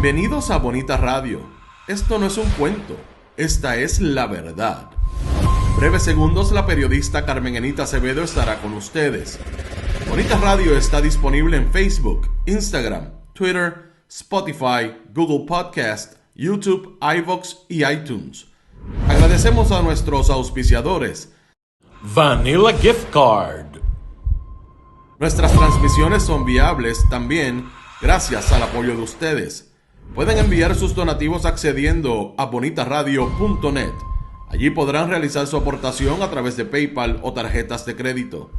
Bienvenidos a Bonita Radio. Esto no es un cuento, esta es la verdad. En breves segundos la periodista Carmen Enita Acevedo estará con ustedes. Bonita Radio está disponible en Facebook, Instagram, Twitter, Spotify, Google Podcast, YouTube, iVoox y iTunes. Agradecemos a nuestros auspiciadores. Vanilla Gift Card. Nuestras transmisiones son viables también gracias al apoyo de ustedes. Pueden enviar sus donativos accediendo a bonitaradio.net. Allí podrán realizar su aportación a través de PayPal o tarjetas de crédito.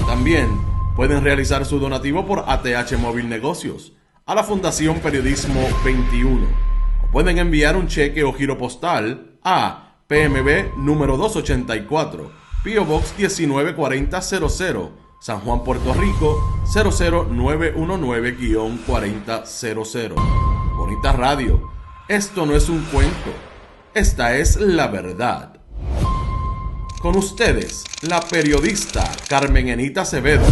También pueden realizar su donativo por ATH Móvil Negocios a la Fundación Periodismo 21. O pueden enviar un cheque o giro postal a PMB número 284, P.O. Box 194000, San Juan, Puerto Rico 00919-4000. Bonita Radio, esto no es un cuento, esta es la verdad. Con ustedes, la periodista Carmen Enita Acevedo,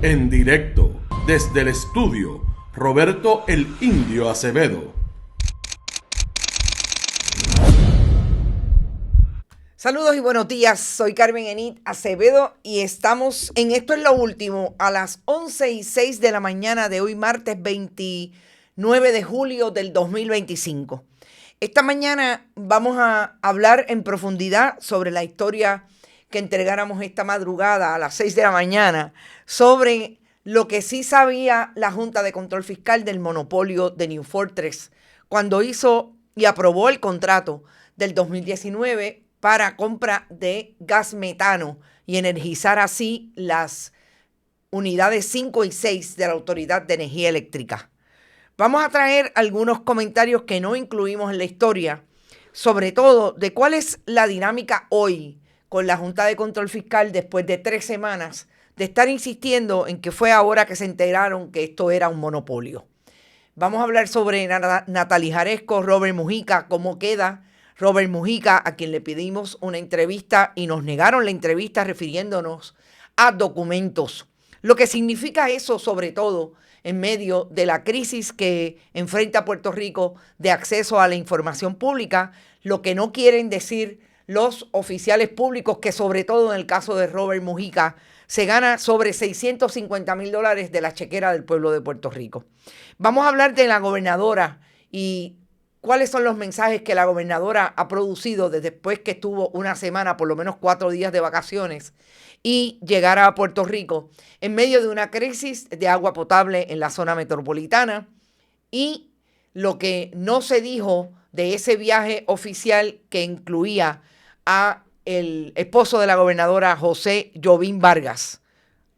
en directo desde el estudio Roberto el Indio Acevedo. Saludos y buenos días, soy Carmen Enita Acevedo y estamos en Esto es lo Último a las 11:06 de la mañana de hoy, martes 29 de julio del 2025. Esta mañana vamos a hablar en profundidad sobre la historia que entregáramos esta madrugada a las 6 de la mañana sobre lo que sí sabía la Junta de Control Fiscal del monopolio de New Fortress cuando hizo y aprobó el contrato del 2019 para compra de gas metano y energizar así las unidades 5 y 6 de la Autoridad de Energía Eléctrica. Vamos a traer algunos comentarios que no incluimos en la historia, sobre todo de cuál es la dinámica hoy con la Junta de Control Fiscal después de 3 semanas de estar insistiendo en que fue ahora que se enteraron que esto era un monopolio. Vamos a hablar sobre Natalie Jaresco, Robert Mujica, cómo queda Robert Mujica, a quien le pedimos una entrevista y nos negaron la entrevista refiriéndonos a documentos. Lo que significa eso, sobre todo, en medio de la crisis que enfrenta Puerto Rico de acceso a la información pública, lo que no quieren decir los oficiales públicos, que sobre todo en el caso de Robert Mujica, se gana sobre $650,000 de la chequera del pueblo de Puerto Rico. Vamos a hablar de la gobernadora y cuáles son los mensajes que la gobernadora ha producido desde después que estuvo una semana, por lo menos 4 días de vacaciones, y llegar a Puerto Rico en medio de una crisis de agua potable en la zona metropolitana, y lo que no se dijo de ese viaje oficial que incluía a el esposo de la gobernadora, José Jovín Vargas.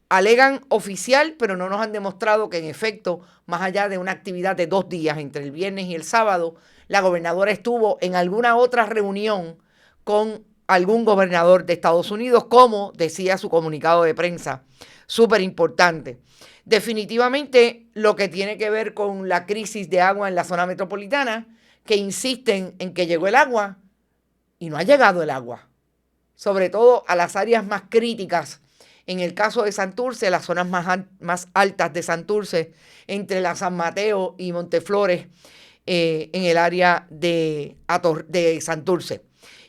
Alegan oficial, pero no nos han demostrado que en efecto, más allá de una actividad de 2 días entre el viernes y el sábado, la gobernadora estuvo en alguna otra reunión con algún gobernador de Estados Unidos, como decía su comunicado de prensa. Súper importante. Definitivamente lo que tiene que ver con la crisis de agua en la zona metropolitana, que insisten en que llegó el agua y no ha llegado el agua. Sobre todo a las áreas más críticas. En el caso de Santurce, las zonas más altas de Santurce, entre la San Mateo y Monteflores, en el área de Santurce.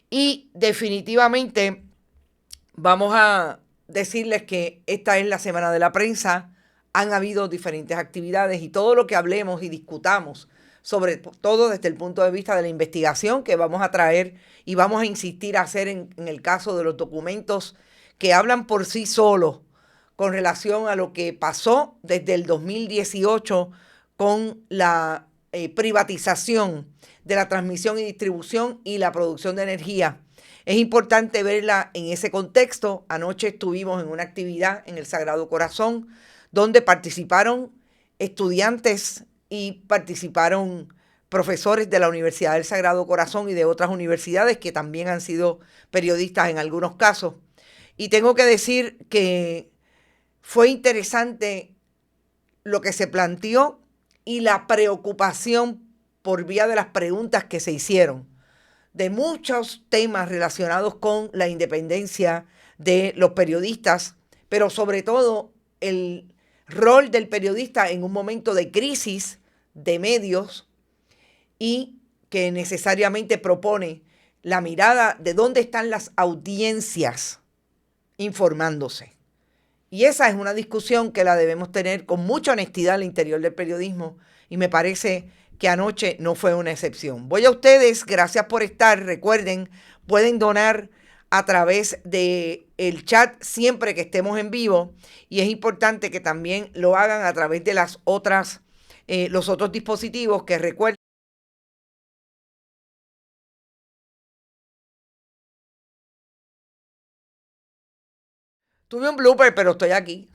Y definitivamente vamos a decirles que esta es la semana de la prensa. Han habido diferentes actividades y todo lo que hablemos y discutamos, sobre todo desde el punto de vista de la investigación que vamos a traer y vamos a insistir a hacer en el caso de los documentos que hablan por sí solos con relación a lo que pasó desde el 2018 con la privatización de la transmisión y distribución y la producción de energía. Es importante verla en ese contexto. Anoche estuvimos en una actividad en el Sagrado Corazón donde participaron estudiantes y participaron profesores de la Universidad del Sagrado Corazón y de otras universidades que también han sido periodistas en algunos casos. Y tengo que decir que fue interesante lo que se planteó y la preocupación por vía de las preguntas que se hicieron de muchos temas relacionados con la independencia de los periodistas, pero sobre todo el rol del periodista en un momento de crisis de medios y que necesariamente propone la mirada de dónde están las audiencias informándose. Y esa es una discusión que la debemos tener con mucha honestidad al interior del periodismo, y me parece que anoche no fue una excepción. Voy a ustedes, gracias por estar. Recuerden, pueden donar a través del chat siempre que estemos en vivo, y es importante que también lo hagan a través de los otros dispositivos que recuerden. Tuve un blooper, pero estoy aquí.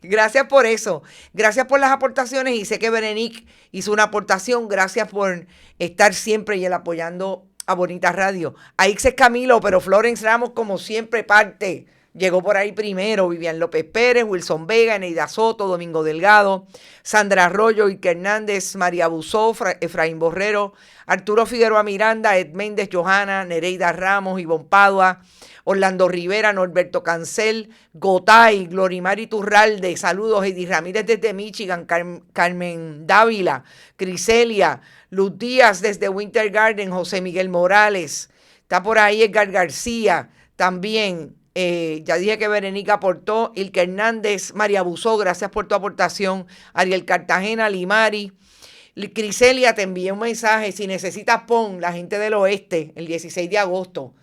Gracias por eso. Gracias por las aportaciones, y sé que Berenice hizo una aportación. Gracias por estar siempre y el apoyando a Bonita Radio. Aixes Camilo, pero Florence Ramos, como siempre, parte. Llegó por ahí primero. Vivian López Pérez, Wilson Vega, Eneida Soto, Domingo Delgado, Sandra Arroyo, Ike Hernández, María Busó, Efraín Borrero, Arturo Figueroa Miranda, Ed Méndez, Johanna, Nereida Ramos, Ivonne Padua, Orlando Rivera, Norberto Cancel, Gotay, Glorimari Turralde, saludos, Eddie Ramírez desde Michigan, Carmen Dávila, Criselia, Luz Díaz desde Winter Garden, José Miguel Morales, está por ahí Edgar García, también, ya dije que Berenice aportó, Ilke Hernández, María Busó, gracias por tu aportación, Ariel Cartagena, Limari, Criselia, te envié un mensaje, si necesitas pon, la gente del oeste, el 16 de agosto,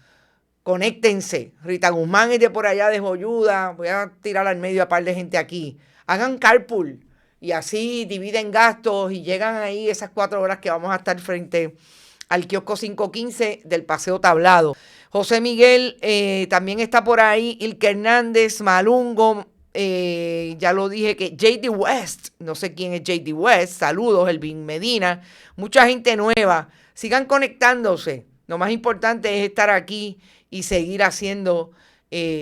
conéctense. Rita Guzmán es de por allá de Joyuda. Voy a tirar al medio a par de gente aquí. Hagan carpool y así dividen gastos y llegan ahí esas 4 horas que vamos a estar frente al kiosco 515 del Paseo Tablado. José Miguel también está por ahí. Ilke Hernández, Malungo. Ya lo dije que J.D. West, no sé quién es J.D. West. Saludos, Elvin Medina. Mucha gente nueva. Sigan conectándose. Lo más importante es estar aquí y seguir haciendo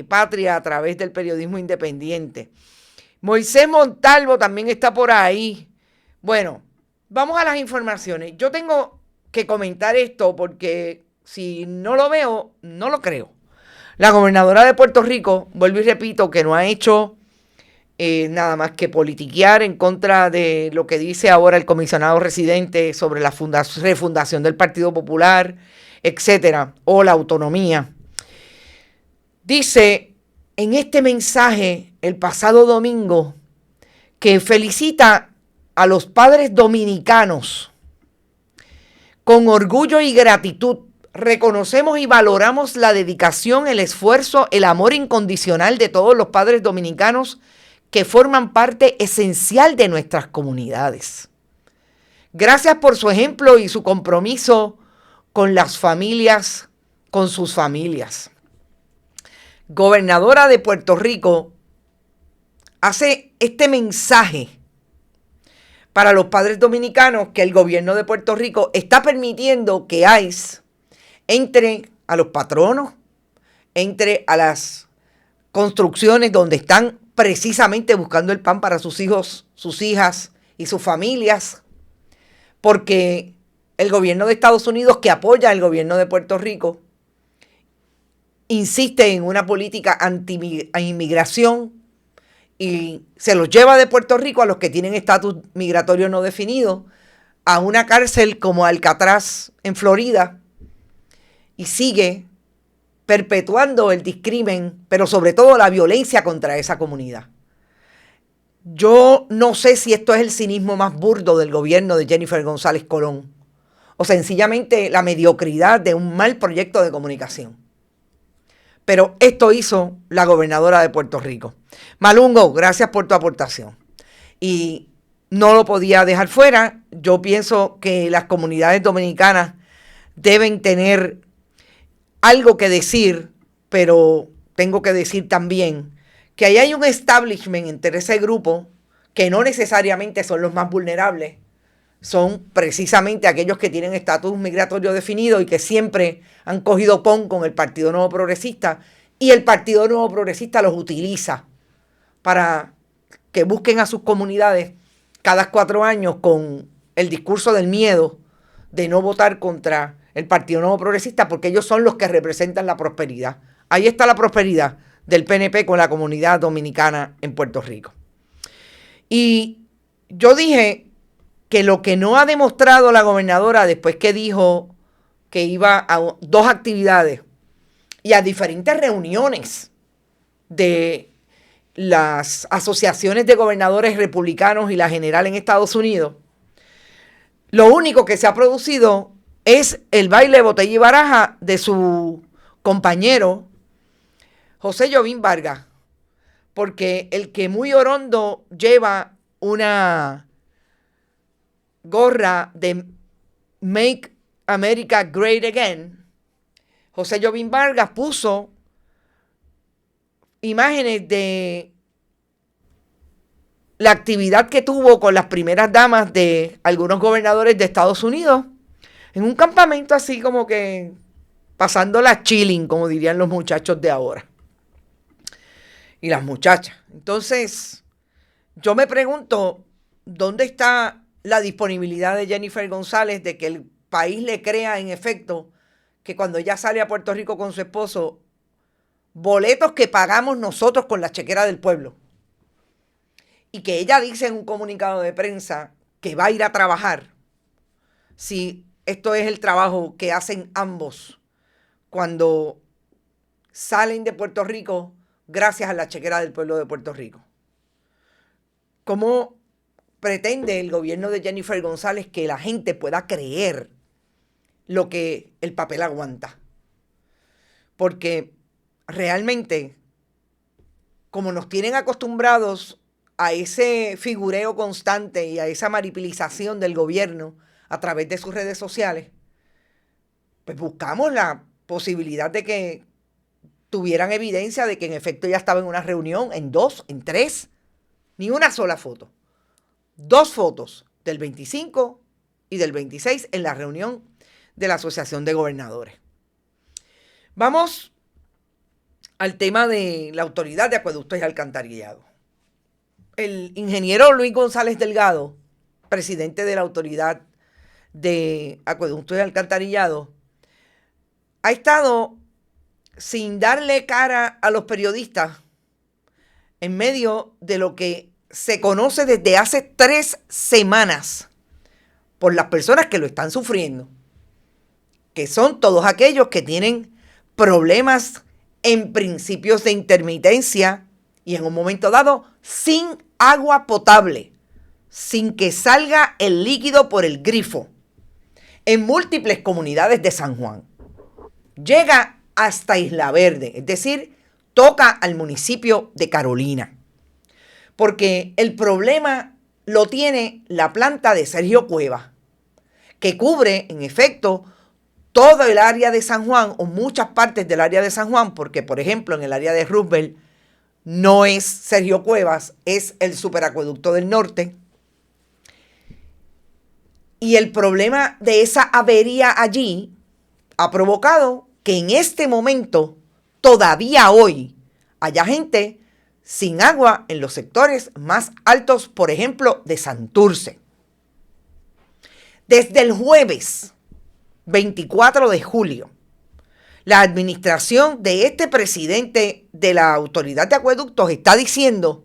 patria a través del periodismo independiente. Moisés Montalvo también está por ahí. Bueno, vamos a las informaciones. Yo tengo que comentar esto porque si no lo veo, no lo creo. La gobernadora de Puerto Rico, vuelvo y repito, que no ha hecho nada más que politiquear en contra de lo que dice ahora el comisionado residente sobre la refundación del Partido Popular, etcétera, o la autonomía. Dice en este mensaje el pasado domingo que felicita a los padres dominicanos. Con orgullo y gratitud reconocemos y valoramos la dedicación, el esfuerzo, el amor incondicional de todos los padres dominicanos que forman parte esencial de nuestras comunidades. Gracias por su ejemplo y su compromiso con las familias, con sus familias. Gobernadora de Puerto Rico hace este mensaje para los padres dominicanos que el gobierno de Puerto Rico está permitiendo que ICE entre a los patronos, entre a las construcciones donde están precisamente buscando el pan para sus hijos, sus hijas y sus familias, porque el gobierno de Estados Unidos, que apoya al gobierno de Puerto Rico, insiste en una política anti-inmigración y se los lleva de Puerto Rico a los que tienen estatus migratorio no definido a una cárcel como Alcatraz en Florida y sigue perpetuando el discrimen, pero sobre todo la violencia contra esa comunidad. Yo no sé si esto es el cinismo más burdo del gobierno de Jennifer González Colón o sencillamente la mediocridad de un mal proyecto de comunicación. Pero esto hizo la gobernadora de Puerto Rico. Malungo, gracias por tu aportación. Y no lo podía dejar fuera. Yo pienso que las comunidades dominicanas deben tener algo que decir, pero tengo que decir también que ahí hay un establishment entre ese grupo que no necesariamente son los más vulnerables, son precisamente aquellos que tienen estatus migratorio definido y que siempre han cogido pon con el Partido Nuevo Progresista, y el Partido Nuevo Progresista los utiliza para que busquen a sus comunidades cada 4 años con el discurso del miedo de no votar contra el Partido Nuevo Progresista, porque ellos son los que representan la prosperidad. Ahí está la prosperidad del PNP con la comunidad dominicana en Puerto Rico. Y yo dije que lo que no ha demostrado la gobernadora después que dijo que iba a 2 actividades y a diferentes reuniones de las asociaciones de gobernadores republicanos y la general en Estados Unidos, lo único que se ha producido es el baile de botella y baraja de su compañero José Jovín Vargas, porque el que muy orondo lleva una gorra de Make America Great Again, José Jovín Vargas puso imágenes de la actividad que tuvo con las primeras damas de algunos gobernadores de Estados Unidos en un campamento así como que pasándola chilling, como dirían los muchachos de ahora y las muchachas. Entonces, yo me pregunto, ¿dónde está la disponibilidad de Jennifer González de que el país le crea en efecto que cuando ella sale a Puerto Rico con su esposo, boletos que pagamos nosotros con la chequera del pueblo, y que ella dice en un comunicado de prensa que va a ir a trabajar, si esto es el trabajo que hacen ambos cuando salen de Puerto Rico gracias a la chequera del pueblo de Puerto Rico? ¿Cómo pretende el gobierno de Jennifer González que la gente pueda creer lo que el papel aguanta? Porque realmente, como nos tienen acostumbrados a ese figureo constante y a esa manipulación del gobierno a través de sus redes sociales, pues buscamos la posibilidad de que tuvieran evidencia de que en efecto ella estaba en una reunión, en 2, en 3, ni una sola foto. 2 fotos del 25 y del 26 en la reunión de la Asociación de Gobernadores. Vamos al tema de la Autoridad de Acueductos y Alcantarillado. El ingeniero Luis González Delgado, presidente de la Autoridad de Acueductos y Alcantarillado, ha estado sin darle cara a los periodistas en medio de lo que se conoce desde hace 3 semanas por las personas que lo están sufriendo, que son todos aquellos que tienen problemas en principios de intermitencia y en un momento dado sin agua potable, sin que salga el líquido por el grifo, en múltiples comunidades de San Juan. Llega hasta Isla Verde, es decir, toca al municipio de Carolina, porque el problema lo tiene la planta de Sergio Cuevas, que cubre, en efecto, todo el área de San Juan o muchas partes del área de San Juan, porque, por ejemplo, en el área de Roosevelt no es Sergio Cuevas, es el Superacueducto del Norte. Y el problema de esa avería allí ha provocado que en este momento, todavía hoy, haya gente sin agua en los sectores más altos, por ejemplo, de Santurce. Desde el jueves 24 de julio, la administración de este presidente de la Autoridad de Acueductos está diciendo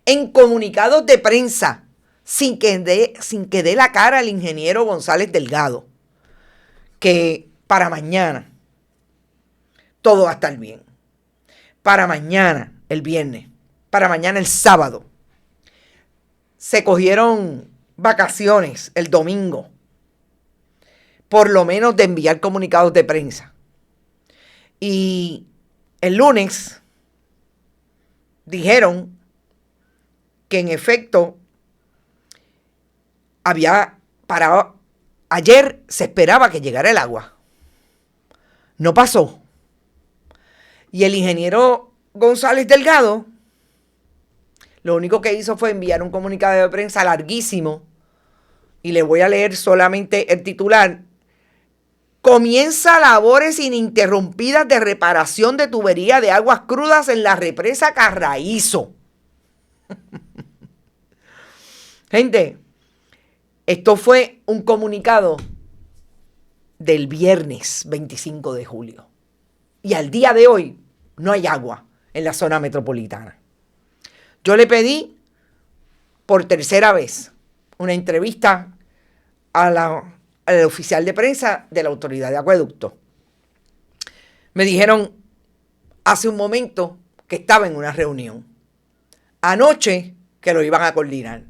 en comunicados de prensa, sin que dé la cara al ingeniero González Delgado, que para mañana todo va a estar bien. Para mañana, el viernes, para mañana, el sábado, se cogieron vacaciones el domingo, por lo menos de enviar comunicados de prensa. Y el lunes dijeron que en efecto había parado. Ayer se esperaba que llegara el agua. No pasó. Y el ingeniero González Delgado lo único que hizo fue enviar un comunicado de prensa larguísimo. Y le voy a leer solamente el titular. Comienza labores ininterrumpidas de reparación de tubería de aguas crudas en la represa Carraízo. Gente, esto fue un comunicado del viernes 25 de julio. Y al día de hoy no hay agua en la zona metropolitana. Yo le pedí por tercera vez una entrevista al oficial de prensa de la Autoridad de Acueducto. Me dijeron hace un momento que estaba en una reunión. Anoche que lo iban a coordinar.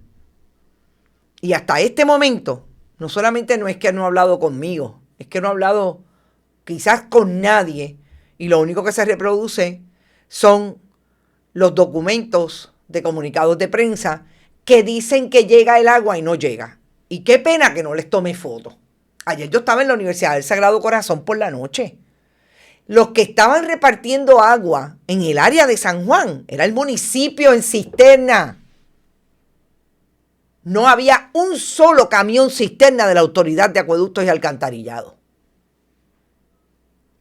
Y hasta este momento, no solamente no es que no ha hablado conmigo, es que no ha hablado quizás con nadie, y lo único que se reproduce son los documentos de comunicados de prensa que dicen que llega el agua y no llega. Y qué pena que no les tome fotos. Ayer yo estaba en la Universidad del Sagrado Corazón por la noche. Los que estaban repartiendo agua en el área de San Juan era el municipio en cisterna. No había un solo camión cisterna de la Autoridad de Acueductos y Alcantarillados.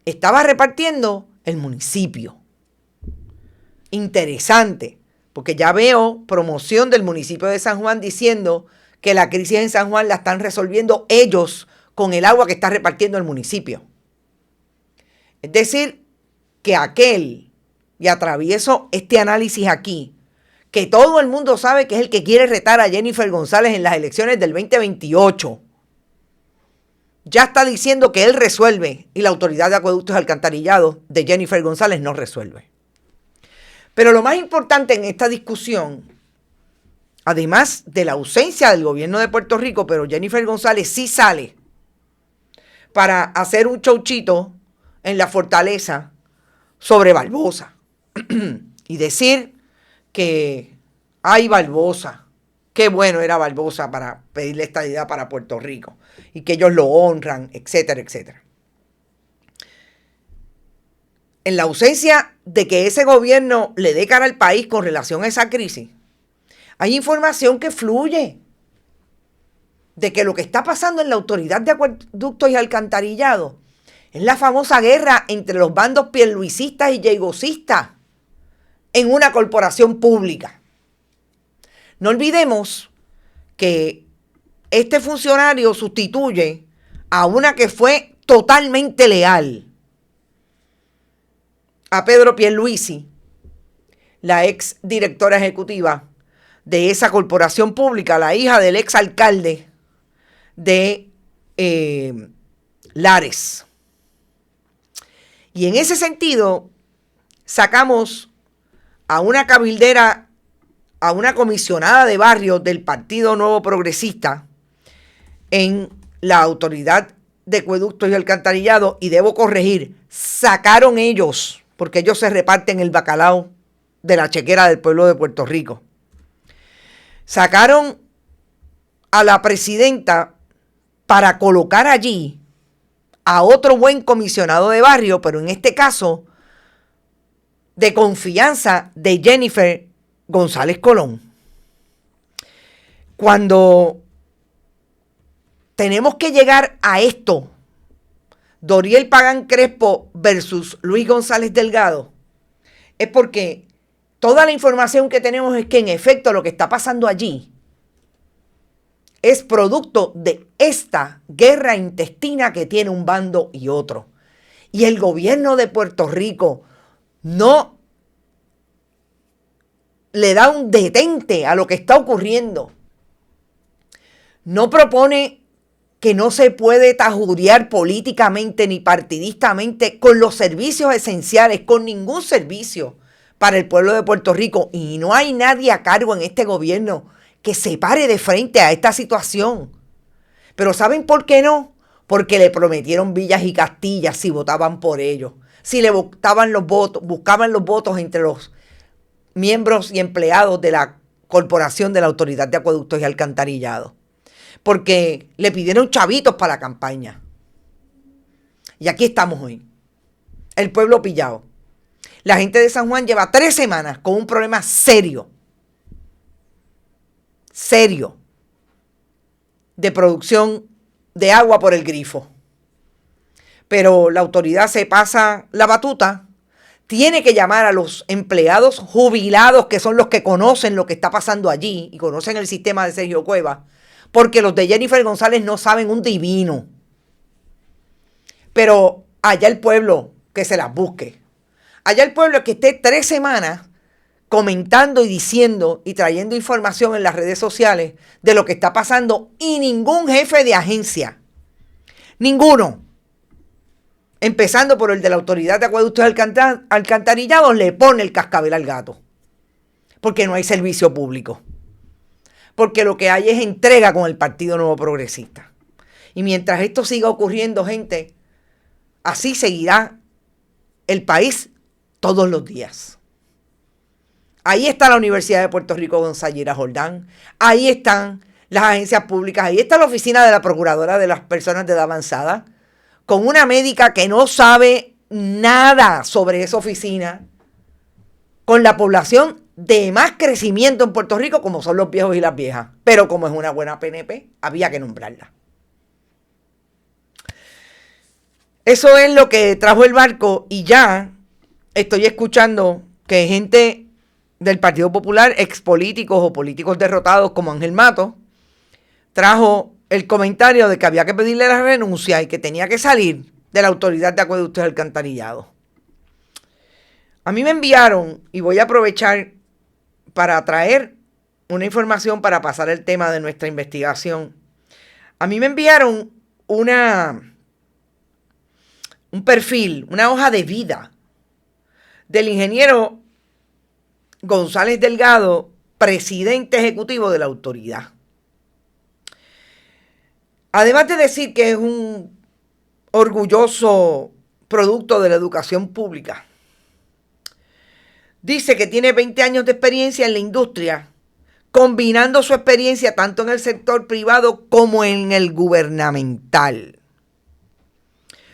Estaba repartiendo el municipio. Interesante, porque ya veo promoción del municipio de San Juan diciendo que la crisis en San Juan la están resolviendo ellos con el agua que está repartiendo el municipio. Es decir, que y atravieso este análisis aquí, que todo el mundo sabe que es el que quiere retar a Jennifer González en las elecciones del 2028, ya está diciendo que él resuelve y la Autoridad de Acueductos y Alcantarillados de Jennifer González no resuelve. Pero lo más importante en esta discusión, además de la ausencia del gobierno de Puerto Rico, pero Jennifer González sí sale para hacer un showchito en la fortaleza sobre Barbosa y decir que hay Barbosa, qué bueno era Barbosa para pedirle estadidad para Puerto Rico y que ellos lo honran, etcétera, etcétera. En la ausencia de que ese gobierno le dé cara al país con relación a esa crisis, hay información que fluye de que lo que está pasando en la Autoridad de Acueductos y Alcantarillados es la famosa guerra entre los bandos pierluisistas y yeigosistas en una corporación pública. No olvidemos que este funcionario sustituye a una que fue totalmente leal a Pedro Pierluisi, la ex directora ejecutiva de esa corporación pública, la hija del ex alcalde de Lares. Y en ese sentido, sacamos a una cabildera, a una comisionada de barrio del Partido Nuevo Progresista en la Autoridad de Acueductos y Alcantarillado, y debo corregir, sacaron ellos, porque ellos se reparten el bacalao de la chequera del pueblo de Puerto Rico. Sacaron a la presidenta para colocar allí a otro buen comisionado de barrio, pero en este caso de confianza de Jennifer González Colón. Cuando tenemos que llegar a esto, Doriel Pagán Crespo versus Luis González Delgado, es porque toda la información que tenemos es que en efecto lo que está pasando allí es producto de esta guerra intestina que tiene un bando y otro. Y el gobierno de Puerto Rico no le da un detente a lo que está ocurriendo. No propone que no se puede tajurear políticamente ni partidistamente con los servicios esenciales, con ningún servicio para el pueblo de Puerto Rico. Y no hay nadie a cargo en este gobierno que se pare de frente a esta situación. Pero ¿saben por qué no? Porque le prometieron villas y castillas si votaban por ellos. Si le buscaban los votos entre los miembros y empleados de la corporación de la Autoridad de Acueductos y Alcantarillados. Porque le pidieron chavitos para la campaña. Y aquí estamos hoy. El pueblo pillado. La gente de San Juan lleva 3 semanas con un problema serio de producción de agua por el grifo. Pero la autoridad se pasa la batuta, tiene que llamar a los empleados jubilados, que son los que conocen lo que está pasando allí y conocen el sistema de Sergio Cuevas, porque los de Jennifer González no saben un divino. Pero allá el pueblo que se las busque. Allá el pueblo que esté 3 semanas comentando y diciendo y trayendo información en las redes sociales de lo que está pasando y ningún jefe de agencia, ninguno, empezando por el de la Autoridad de Acueductos y Alcantarillados, le pone el cascabel al gato. Porque no hay servicio público. Porque lo que hay es entrega con el Partido Nuevo Progresista. Y mientras esto siga ocurriendo, gente, así seguirá el país todos los días. Ahí está la Universidad de Puerto Rico González Jordán. Ahí están las agencias públicas. Ahí está la oficina de la Procuradora de las Personas de Edad Avanzada, con una médica que no sabe nada sobre esa oficina, con la población de más crecimiento en Puerto Rico, como son los viejos y las viejas. Pero como es una buena PNP, había que nombrarla. Eso es lo que trajo el barco, y ya estoy escuchando que gente del Partido Popular, expolíticos o políticos derrotados como Ángel Mato, trajo el comentario de que había que pedirle la renuncia y que tenía que salir de la Autoridad de Acueductos y Alcantarillados. A mí me enviaron, y voy a aprovechar para traer una información para pasar el tema de nuestra investigación. A mí me enviaron un perfil, una hoja de vida del ingeniero González Delgado, presidente ejecutivo de la autoridad. Además de decir que es un orgulloso producto de la educación pública, dice que tiene 20 años de experiencia en la industria, combinando su experiencia tanto en el sector privado como en el gubernamental.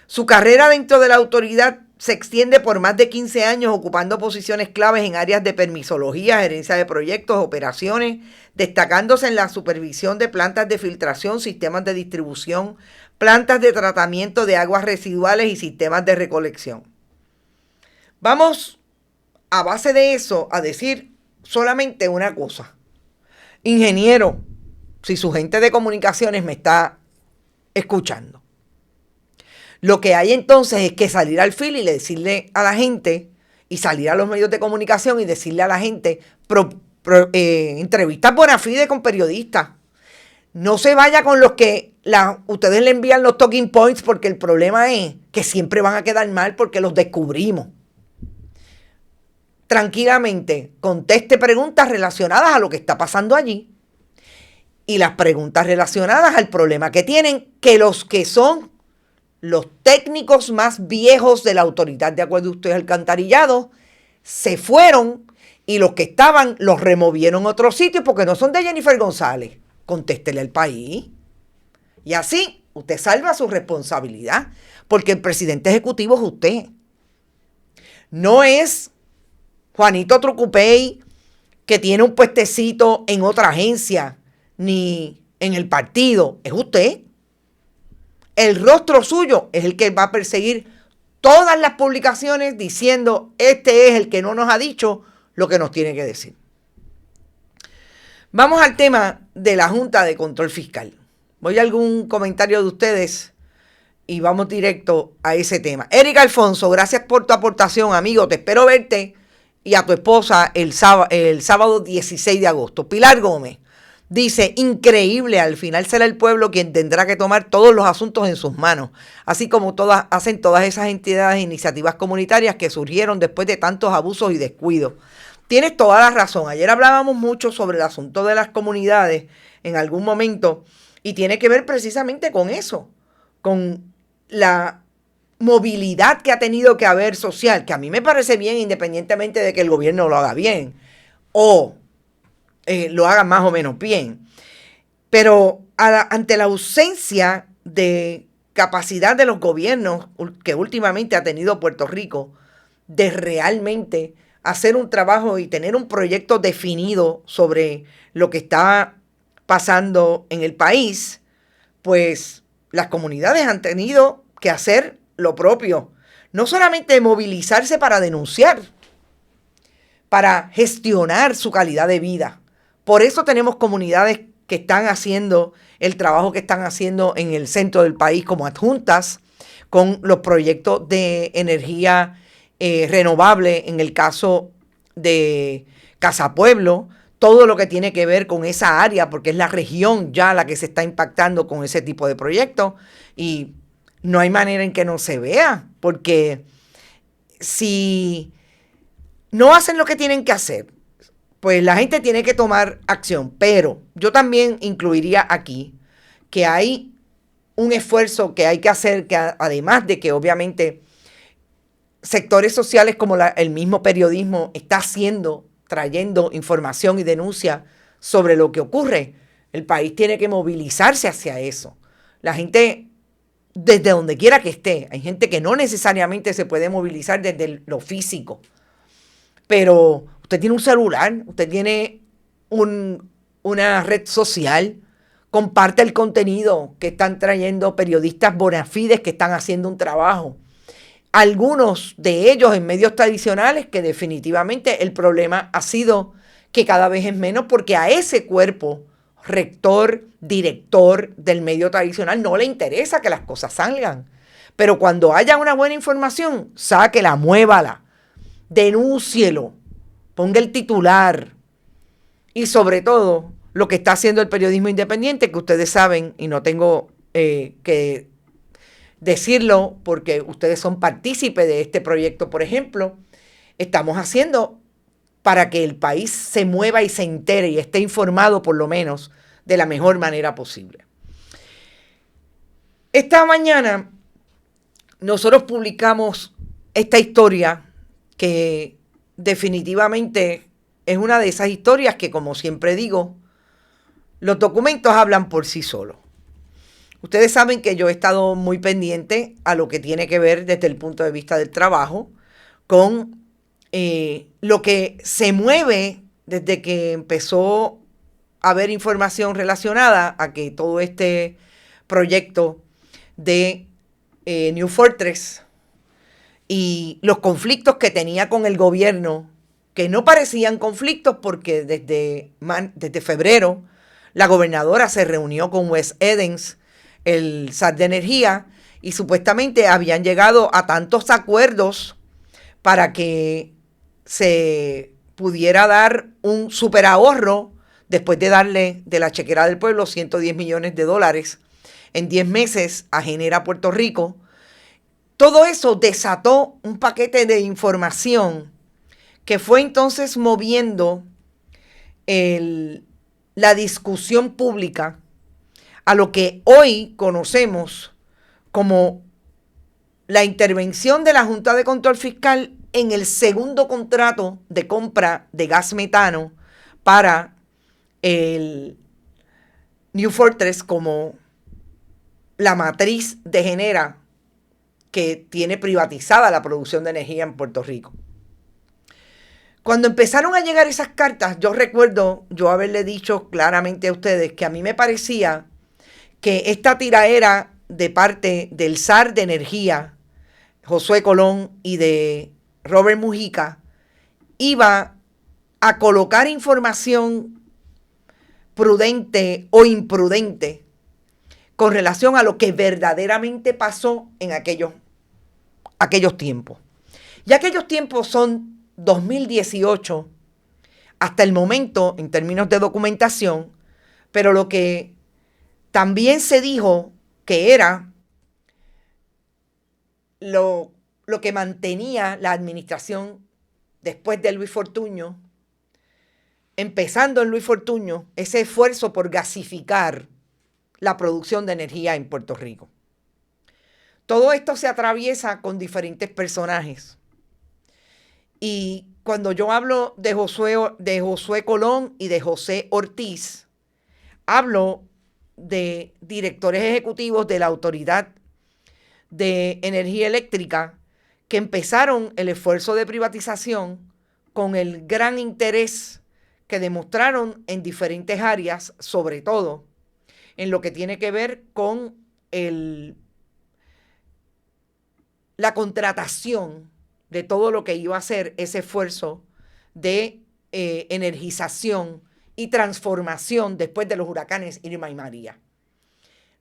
Su carrera dentro de la autoridad se extiende por más de 15 años, ocupando posiciones claves en áreas de permisología, gerencia de proyectos, operaciones, destacándose en la supervisión de plantas de filtración, sistemas de distribución, plantas de tratamiento de aguas residuales y sistemas de recolección. Vamos, a base de eso, a decir solamente una cosa. Ingeniero, si su gente de comunicaciones me está escuchando, lo que hay entonces es que salir al fil y decirle a la gente, y salir a los medios de comunicación y decirle a la gente, entrevistas bona fide con periodistas. No se vaya con los que ustedes le envían los talking points, porque el problema es que siempre van a quedar mal porque los descubrimos. Tranquilamente, conteste preguntas relacionadas a lo que está pasando allí. Y las preguntas relacionadas al problema que tienen, que los que son los técnicos más viejos de la Autoridad de Acueductos y Alcantarillados se fueron, y los que estaban los removieron a otro sitio porque no son de Jennifer González. Contéstele al país. Y así usted salva su responsabilidad, porque el presidente ejecutivo es usted. No es Juanito Trucupey, que tiene un puestecito en otra agencia, ni en el partido. Es usted. El rostro suyo es el que va a perseguir todas las publicaciones diciendo: este es el que no nos ha dicho lo que nos tiene que decir. Vamos al tema de la Junta de Control Fiscal. Voy a algún comentario de ustedes y vamos directo a ese tema. Erika Alfonso, gracias por tu aportación, amigo. Te espero verte y a tu esposa el sábado 16 de agosto. Pilar Gómez dice: increíble, al final será el pueblo quien tendrá que tomar todos los asuntos en sus manos, así como hacen todas esas entidades e iniciativas comunitarias que surgieron después de tantos abusos y descuidos. Tienes toda la razón. Ayer hablábamos mucho sobre el asunto de las comunidades en algún momento, y tiene que ver precisamente con eso, con la movilidad que ha tenido que haber social, que a mí me parece bien independientemente de que el gobierno lo haga bien o lo haga más o menos bien. Pero ante la ausencia de capacidad de los gobiernos que últimamente ha tenido Puerto Rico de realmente hacer un trabajo y tener un proyecto definido sobre lo que está pasando en el país, pues las comunidades han tenido que hacer lo propio. No solamente movilizarse para denunciar, para gestionar su calidad de vida. Por eso tenemos comunidades que están haciendo el trabajo que están haciendo en el centro del país como adjuntas, con los proyectos de energía renovable, en el caso de Casa Pueblo, todo lo que tiene que ver con esa área, porque es la región ya la que se está impactando con ese tipo de proyectos, y no hay manera en que no se vea, porque si no hacen lo que tienen que hacer, pues la gente tiene que tomar acción. Pero yo también incluiría aquí que hay un esfuerzo que hay que hacer, que además de que obviamente sectores sociales como el mismo periodismo está haciendo, trayendo información y denuncia sobre lo que ocurre, el país tiene que movilizarse hacia eso. La gente, desde donde quiera que esté, hay gente que no necesariamente se puede movilizar desde lo físico, pero usted tiene un celular, usted tiene una red social, comparte el contenido que están trayendo periodistas bona fides que están haciendo un trabajo. Algunos de ellos en medios tradicionales, que definitivamente el problema ha sido que cada vez es menos, porque a ese cuerpo rector, director del medio tradicional no le interesa que las cosas salgan. Pero cuando haya una buena información, sáquela, muévala, denúncielo, ponga el titular. Y sobre todo, lo que está haciendo el periodismo independiente, que ustedes saben, y no tengo que decirlo porque ustedes son partícipes de este proyecto, por ejemplo, estamos haciendo para que el país se mueva y se entere y esté informado por lo menos de la mejor manera posible. Esta mañana nosotros publicamos esta historia que definitivamente es una de esas historias que, como siempre digo, los documentos hablan por sí solos. Ustedes saben que yo he estado muy pendiente a lo que tiene que ver desde el punto de vista del trabajo con lo que se mueve desde que empezó a haber información relacionada a que todo este proyecto de New Fortress y los conflictos que tenía con el gobierno, que no parecían conflictos porque desde febrero la gobernadora se reunió con Wes Edens, el SAR de Energía, y supuestamente habían llegado a tantos acuerdos para que se pudiera dar un superahorro después de darle de la chequera del pueblo $110 millones en 10 meses a Genera Puerto Rico. Todo eso desató un paquete de información que fue entonces moviendo la discusión pública a lo que hoy conocemos como la intervención de la Junta de Control Fiscal en el segundo contrato de compra de gas metano para el New Fortress como la matriz de Genera que tiene privatizada la producción de energía en Puerto Rico. Cuando empezaron a llegar esas cartas, yo recuerdo yo haberle dicho claramente a ustedes que a mí me parecía que esta tiraera de parte del SAR de Energía, Josué Colón, y de Robert Mujica, iba a colocar información prudente o imprudente con relación a lo que verdaderamente pasó en aquellos tiempos. Y aquellos tiempos son 2018 hasta el momento en términos de documentación, pero lo que también se dijo que era lo que mantenía la administración después de Luis Fortuño, empezando en Luis Fortuño, ese esfuerzo por gasificar la producción de energía en Puerto Rico. Todo esto se atraviesa con diferentes personajes. Y cuando yo hablo de Josué Colón y de José Ortiz, hablo de directores ejecutivos de la Autoridad de Energía Eléctrica que empezaron el esfuerzo de privatización con el gran interés que demostraron en diferentes áreas, sobre todo en lo que tiene que ver con la contratación de todo lo que iba a ser ese esfuerzo de energización y transformación después de los huracanes Irma y María.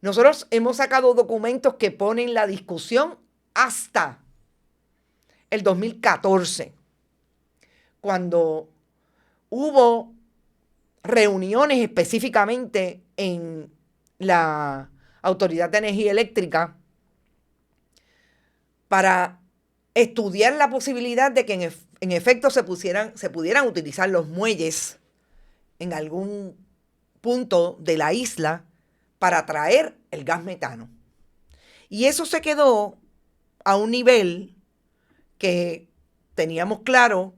Nosotros hemos sacado documentos que ponen la discusión hasta el 2014, cuando hubo reuniones específicamente en la Autoridad de Energía Eléctrica para estudiar la posibilidad de que en efecto se pudieran utilizar los muelles en algún punto de la isla para traer el gas metano. Y eso se quedó a un nivel que teníamos claro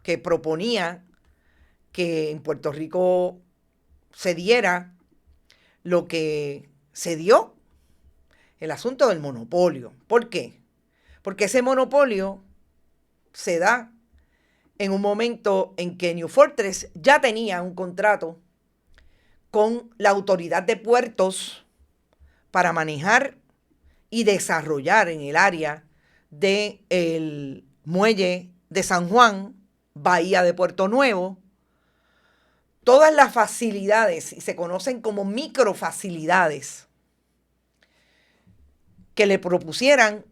que proponía que en Puerto Rico se diera lo que se dio, el asunto del monopolio. ¿Por qué? Porque ese monopolio se da en un momento en que New Fortress ya tenía un contrato con la Autoridad de Puertos para manejar y desarrollar en el área del muelle de San Juan, Bahía de Puerto Nuevo, todas las facilidades, y se conocen como microfacilidades, que le propusieran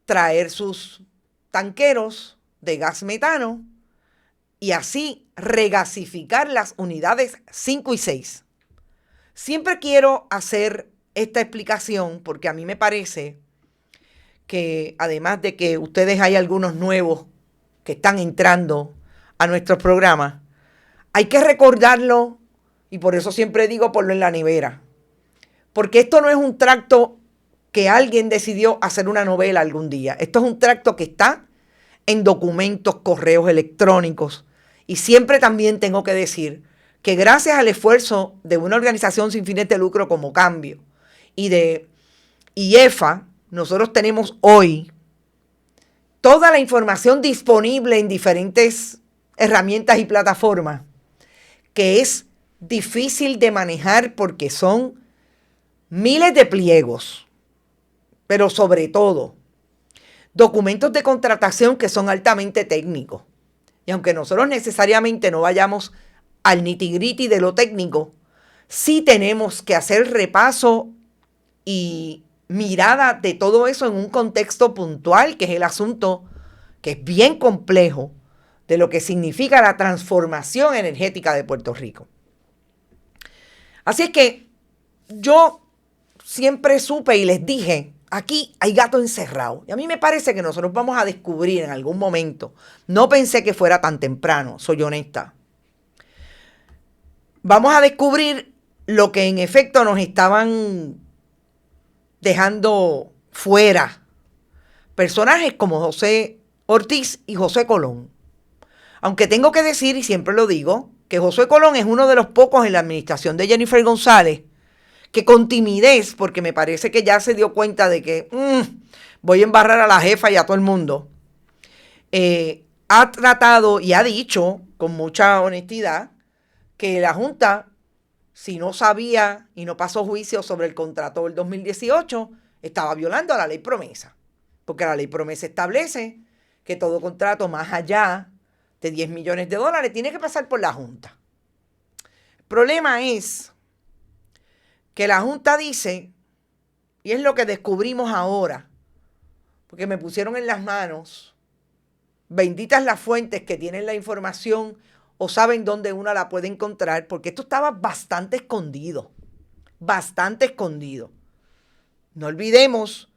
traer sus tanqueros de gas metano y así regasificar las unidades 5 y 6. Siempre quiero hacer esta explicación porque a mí me parece que además de que ustedes hay algunos nuevos que están entrando a nuestros programas, hay que recordarlo y por eso siempre digo ponlo en la nevera. Porque esto no es un tracto que alguien decidió hacer una novela algún día. Esto es un tracto que está en documentos, correos electrónicos. Y siempre también tengo que decir que gracias al esfuerzo de una organización sin fines de lucro como Cambio y de IEFA, nosotros tenemos hoy toda la información disponible en diferentes herramientas y plataformas que es difícil de manejar porque son miles de pliegos, pero sobre todo documentos de contratación que son altamente técnicos. Y aunque nosotros necesariamente no vayamos al nitty-gritty de lo técnico, sí tenemos que hacer repaso y mirada de todo eso en un contexto puntual, que es el asunto que es bien complejo de lo que significa la transformación energética de Puerto Rico. Así es que yo siempre supe y les dije, aquí hay gato encerrado. Y a mí me parece que nosotros vamos a descubrir en algún momento. No pensé que fuera tan temprano, soy honesta. Vamos a descubrir lo que en efecto nos estaban dejando fuera. Personajes como José Ortiz y José Colón. Aunque tengo que decir, y siempre lo digo, que José Colón es uno de los pocos en la administración de Jennifer González que con timidez, porque me parece que ya se dio cuenta de que voy a embarrar a la jefa y a todo el mundo, ha tratado y ha dicho con mucha honestidad que la Junta, si no sabía y no pasó juicio sobre el contrato del 2018, estaba violando a la ley promesa, porque la ley promesa establece que todo contrato más allá de 10 millones de dólares tiene que pasar por la Junta. El problema es que la Junta dice, y es lo que descubrimos ahora, porque me pusieron en las manos, benditas las fuentes que tienen la información o saben dónde una la puede encontrar, porque esto estaba bastante escondido, bastante escondido. No olvidemos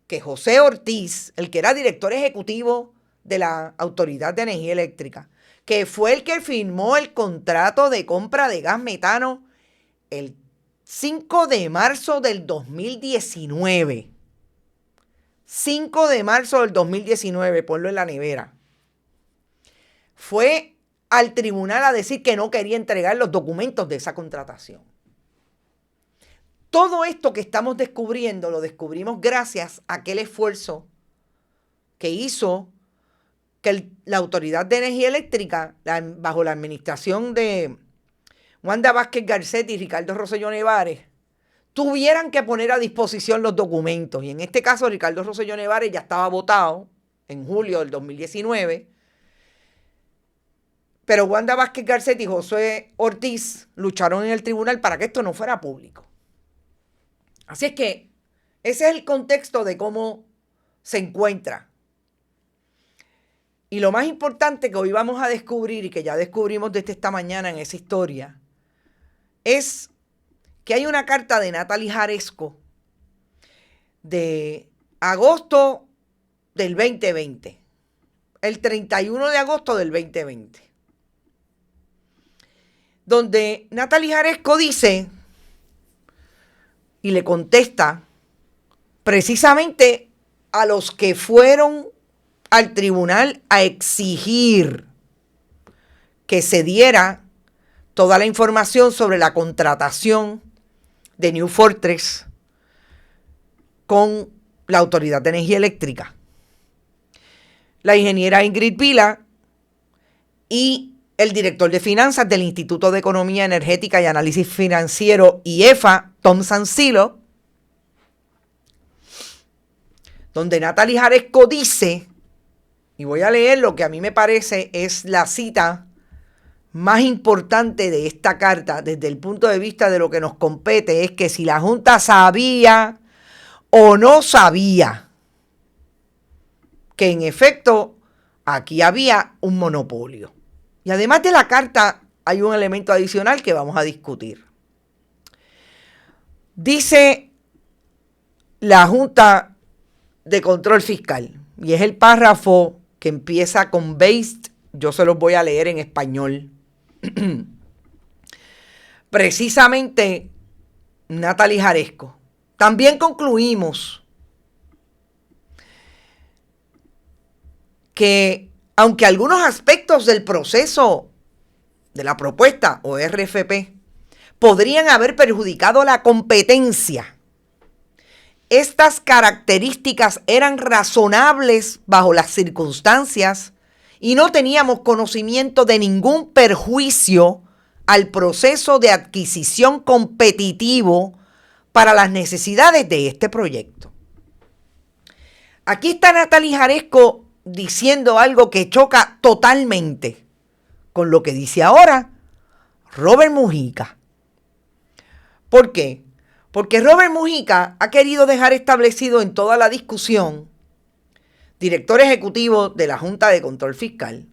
que José Ortiz, el que era director ejecutivo de la Autoridad de Energía Eléctrica, que fue el que firmó el contrato de compra de gas metano el 5 de marzo del 2019. 5 de marzo del 2019, ponlo en la nevera. Fue al tribunal a decir que no quería entregar los documentos de esa contratación. Todo esto que estamos descubriendo lo descubrimos gracias a aquel esfuerzo que hizo que la Autoridad de Energía Eléctrica, bajo la administración de Wanda Vázquez Garcet y Ricardo Rosselló Nevares, tuvieran que poner a disposición los documentos. Y en este caso, Ricardo Rosselló Nevares ya estaba votado en julio del 2019. Pero Wanda Vázquez Garcet y José Ortiz lucharon en el tribunal para que esto no fuera público. Así es que ese es el contexto de cómo se encuentra. Y lo más importante que hoy vamos a descubrir y que ya descubrimos desde esta mañana en esa historia es que hay una carta de Natalie Jaresco de agosto del 2020, el 31 de agosto del 2020, donde Natalie Jaresco dice y le contesta precisamente a los que fueron al tribunal a exigir que se diera toda la información sobre la contratación de New Fortress con la Autoridad de Energía Eléctrica. La ingeniera Ingrid Vila y el director de finanzas del Instituto de Economía Energética y Análisis Financiero, IEFA, Tom Sansilo, donde Natalie Jaresco dice, y voy a leer lo que a mí me parece es la cita más importante de esta carta desde el punto de vista de lo que nos compete, es que si la Junta sabía o no sabía que en efecto aquí había un monopolio. Y además de la carta hay un elemento adicional que vamos a discutir. Dice la Junta de Control Fiscal, y es el párrafo que empieza con based, yo se los voy a leer en español. Precisamente Natalie Jaresco. También concluimos que aunque algunos aspectos del proceso de la propuesta o RFP podrían haber perjudicado la competencia, estas características eran razonables bajo las circunstancias y no teníamos conocimiento de ningún perjuicio al proceso de adquisición competitivo para las necesidades de este proyecto. Aquí está Natalie Jaresco diciendo algo que choca totalmente con lo que dice ahora Robert Mujica. ¿Por qué? Porque Robert Mujica ha querido dejar establecido en toda la discusión, director ejecutivo de la Junta de Control Fiscal,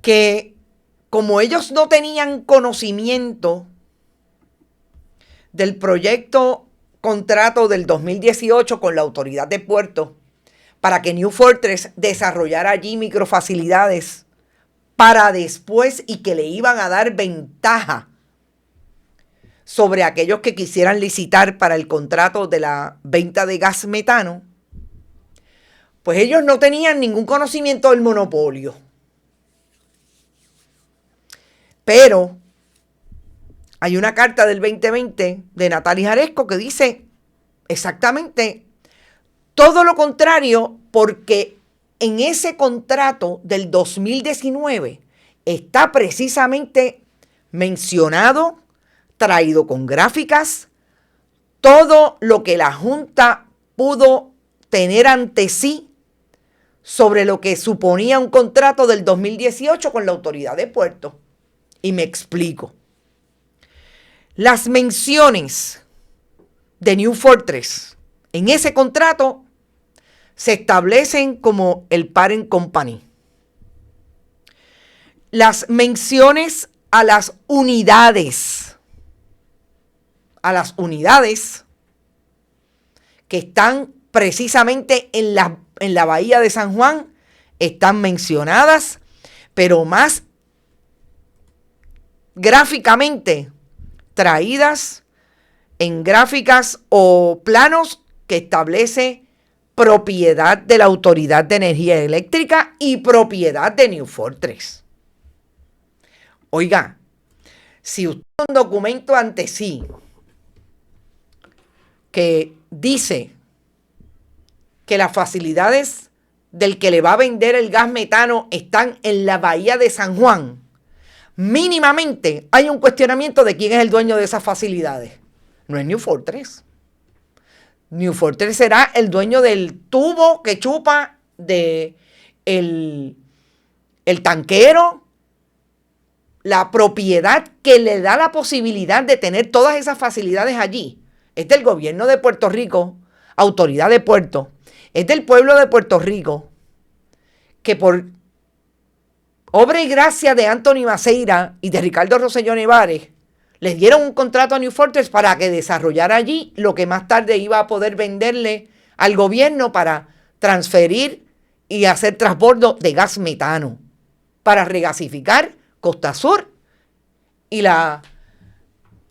que como ellos no tenían conocimiento del proyecto contrato del 2018 con la Autoridad de Puertos para que New Fortress desarrollara allí microfacilidades para después y que le iban a dar ventaja sobre aquellos que quisieran licitar para el contrato de la venta de gas metano, pues ellos no tenían ningún conocimiento del monopolio. Pero hay una carta del 2020 de Natalie Jaresco que dice exactamente todo lo contrario, porque en ese contrato del 2019 está precisamente mencionado, traído con gráficas, todo lo que la Junta pudo tener ante sí sobre lo que suponía un contrato del 2018 con la Autoridad de Puertos. Y me explico. Las menciones de New Fortress en ese contrato se establecen como el parent company. Las menciones a las unidades que están precisamente en la bahía de San Juan están mencionadas, pero más gráficamente traídas en gráficas o planos que establece propiedad de la Autoridad de Energía Eléctrica y propiedad de New Fortress. Oiga, si usted tiene un documento ante sí que dice que las facilidades del que le va a vender el gas metano están en la bahía de San Juan, mínimamente hay un cuestionamiento de quién es el dueño de esas facilidades. No es New Fortress. New Fortress será el dueño del tubo que chupa de el tanquero, la propiedad que le da la posibilidad de tener todas esas facilidades allí. Es del gobierno de Puerto Rico, Autoridad de Puerto, es del pueblo de Puerto Rico, que por obra y gracia de Anthony Maceira y de Ricardo Rosselló Nevares, les dieron un contrato a New Fortress para que desarrollara allí lo que más tarde iba a poder venderle al gobierno para transferir y hacer transbordo de gas metano para regasificar Costa Sur y la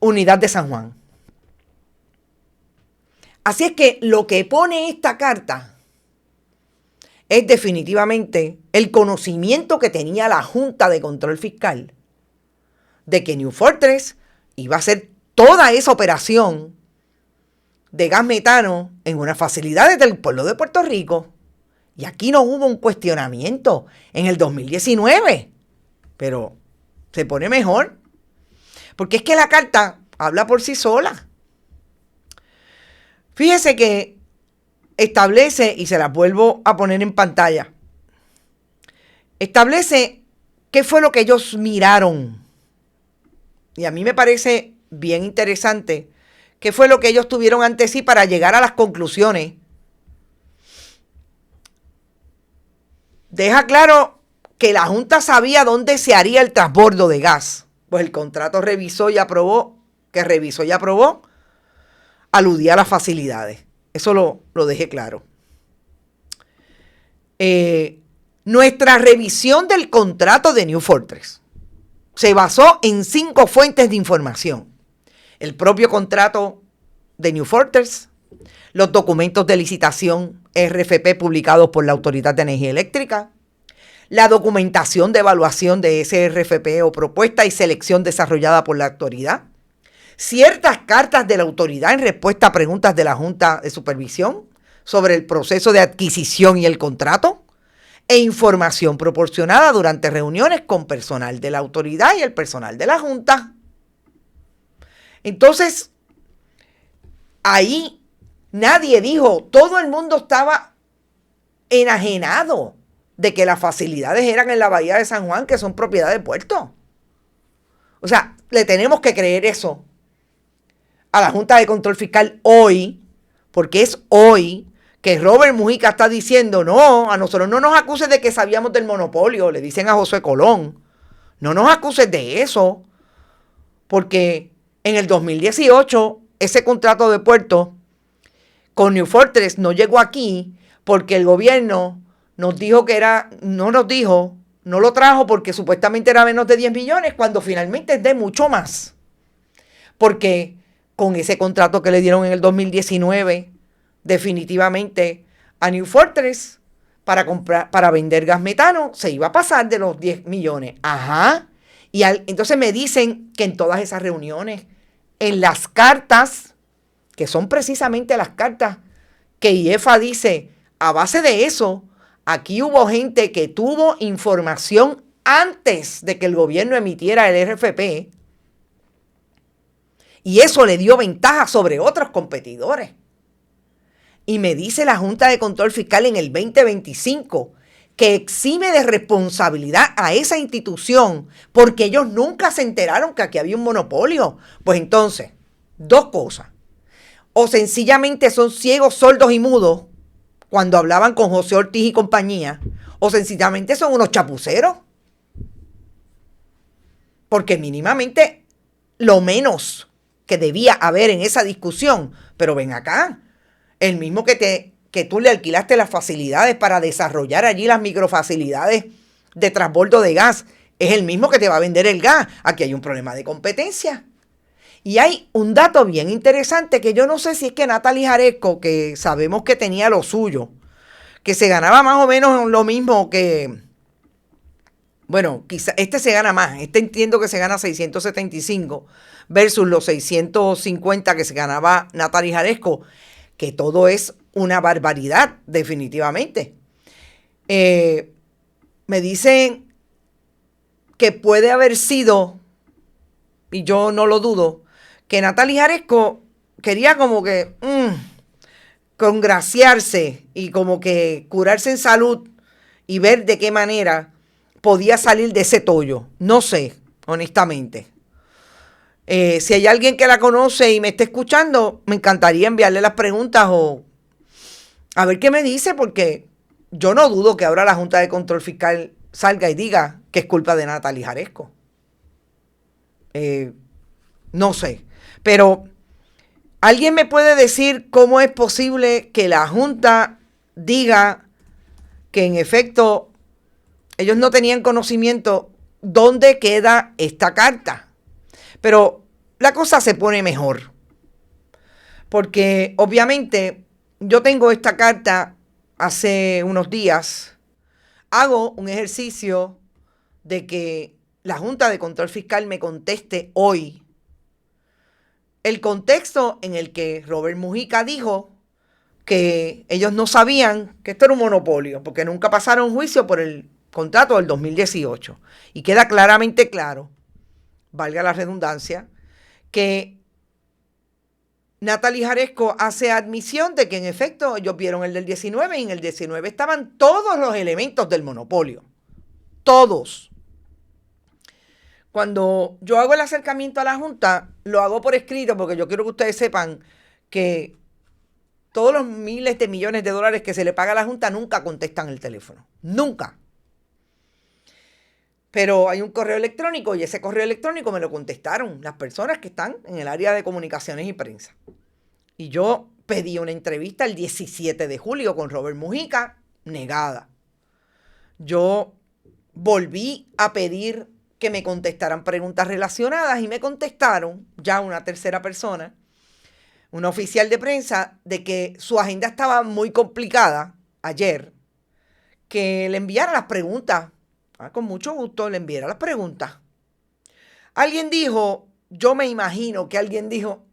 unidad de San Juan. Así es que lo que pone esta carta es definitivamente el conocimiento que tenía la Junta de Control Fiscal de que New Fortress iba a hacer toda esa operación de gas metano en unas facilidades del pueblo de Puerto Rico. Y aquí no hubo un cuestionamiento en el 2019, pero se pone mejor. Porque es que la carta habla por sí sola. Fíjese que establece, y se la vuelvo a poner en pantalla, establece qué fue lo que ellos miraron. Y a mí me parece bien interesante qué fue lo que ellos tuvieron ante sí para llegar a las conclusiones. Deja claro que la Junta sabía dónde se haría el transbordo de gas. Pues el contrato revisó y aprobó, aludía a las facilidades. Eso lo dejé claro. Nuestra revisión del contrato de New Fortress se basó en 5 fuentes de información: el propio contrato de New Fortress, los documentos de licitación RFP publicados por la Autoridad de Energía Eléctrica, la documentación de evaluación de ese RFP o propuesta y selección desarrollada por la autoridad, ciertas cartas de la autoridad en respuesta a preguntas de la Junta de Supervisión sobre el proceso de adquisición y el contrato, e información proporcionada durante reuniones con personal de la autoridad y el personal de la Junta. Entonces, ahí nadie dijo, todo el mundo estaba enajenado de que las facilidades eran en la Bahía de San Juan, que son propiedad del puerto. O sea, le tenemos que creer eso a la Junta de Control Fiscal hoy, porque es hoy que Robert Mujica está diciendo, no, a nosotros no nos acuses de que sabíamos del monopolio, le dicen a Josué Colón, no nos acuses de eso, porque en el 2018 ese contrato de puerto con New Fortress no llegó aquí porque el gobierno nos dijo que era, no lo trajo porque supuestamente era menos de 10 millones, cuando finalmente es de mucho más. Porque con ese contrato que le dieron en el 2019, definitivamente a New Fortress para vender gas metano se iba a pasar de los 10 millones. Ajá. Y entonces me dicen que en todas esas reuniones, en las cartas, que son precisamente las cartas que IEFA dice, a base de eso, aquí hubo gente que tuvo información antes de que el gobierno emitiera el RFP, y eso le dio ventaja sobre otros competidores. Y me dice la Junta de Control Fiscal en el 2025 que exime de responsabilidad a esa institución porque ellos nunca se enteraron que aquí había un monopolio. Pues entonces, 2 cosas. O sencillamente son ciegos, sordos y mudos cuando hablaban con José Ortiz y compañía, o sencillamente son unos chapuceros. Porque mínimamente lo menos que debía haber en esa discusión, pero ven acá, el mismo que tú le alquilaste las facilidades para desarrollar allí las microfacilidades de transbordo de gas, es el mismo que te va a vender el gas. Aquí hay un problema de competencia. Y hay un dato bien interesante que yo no sé si es que Natalie Jaresco, que sabemos que tenía lo suyo, que se ganaba más o menos lo mismo que, bueno, quizá este se gana más, entiendo que se gana 675 versus los 650 que se ganaba Natalie Jaresco, que todo es una barbaridad, definitivamente. Me dicen que puede haber sido, y yo no lo dudo, que Natalie Jaresco quería como que congraciarse y como que curarse en salud y ver de qué manera podía salir de ese tollo. No sé, honestamente. Si hay alguien que la conoce y me está escuchando, me encantaría enviarle las preguntas o a ver qué me dice, porque yo no dudo que ahora la Junta de Control Fiscal salga y diga que es culpa de Natalie Jaresco. No sé, pero ¿alguien me puede decir cómo es posible que la Junta diga que en efecto ellos no tenían conocimiento dónde queda esta carta? Pero la cosa se pone mejor, porque obviamente yo tengo esta carta hace unos días, hago un ejercicio de que la Junta de Control Fiscal me conteste hoy el contexto en el que Robert Mujica dijo que ellos no sabían que esto era un monopolio, porque nunca pasaron juicio por el contrato del 2018. Y queda claramente claro, valga la redundancia, que Natalie Jaresco hace admisión de que en efecto ellos vieron el del 19 y en el 19 estaban todos los elementos del monopolio. Todos. Cuando yo hago el acercamiento a la Junta, lo hago por escrito porque yo quiero que ustedes sepan que todos los miles de millones de dólares que se le paga a la Junta nunca contestan el teléfono. Nunca. Pero hay un correo electrónico y ese correo electrónico me lo contestaron las personas que están en el área de comunicaciones y prensa. Y yo pedí una entrevista el 17 de julio con Robert Mujica, negada. Yo volví a pedir que me contestaran preguntas relacionadas y me contestaron ya una tercera persona, una oficial de prensa, de que su agenda estaba muy complicada ayer, que le enviara las preguntas. Con mucho gusto le enviara las preguntas. Alguien dijo, yo me imagino que alguien dijo,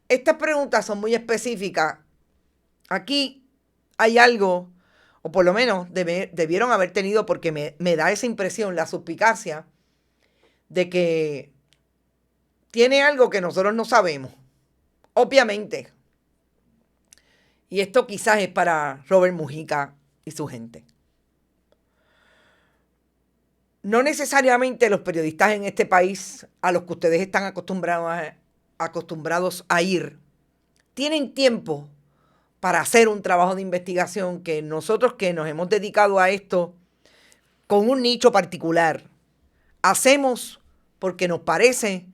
estas preguntas son muy específicas. Aquí hay algo, o por lo menos debieron haber tenido, porque me da esa impresión, la suspicacia, de que tiene algo que nosotros no sabemos. Obviamente. Y esto quizás es para Robert Mujica y su gente. No necesariamente los periodistas en este país, a los que ustedes están acostumbrados a ir, tienen tiempo para hacer un trabajo de investigación que nosotros, que nos hemos dedicado a esto con un nicho particular, hacemos porque nos parece